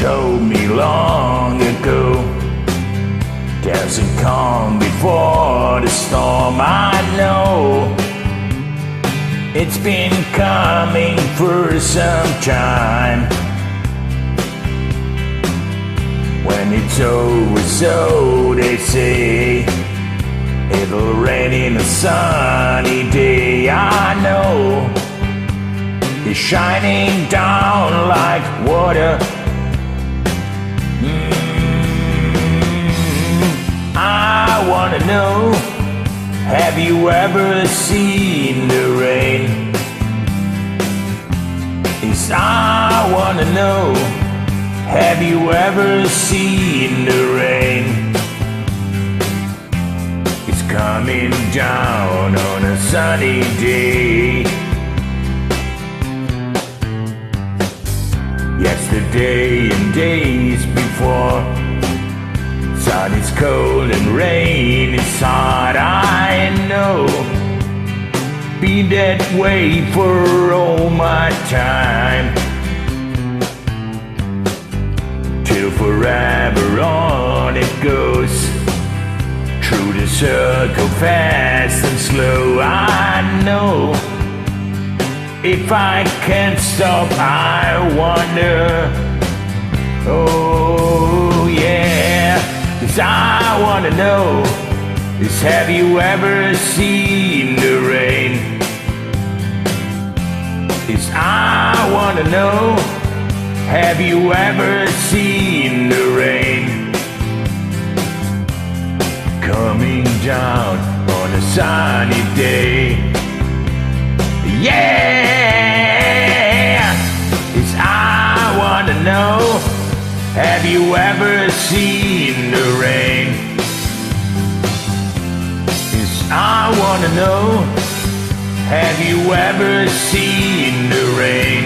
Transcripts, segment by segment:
told me long ago, doesn't come before the storm. I know it's been coming for some time. When it's over, so they say, it'll rain in a sunny day. I know it's shining down like water. I wanna know, have you ever seen the rain? Yes, I wanna know, have you ever seen the rain? It's coming down on a sunny day. Yesterday and days before, sun is cold and rain is hard. I know, be that way for all my time, till forever on it goes, through the circle fast and slow. I know, if I can't stop, I wonder. Oh yeah, 'cause I wanna know is, have you ever seen the rain? Is I wanna know, have you ever seen the rain? Coming down on a sunny day. Yeah, is I wanna know, have you ever seen the rain? Is I wanna know, have you ever seen the rain?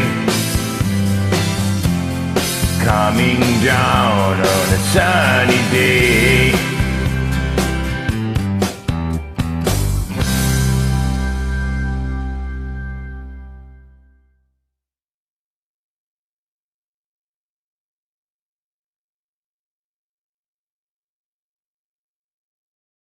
Coming down on a sunny day.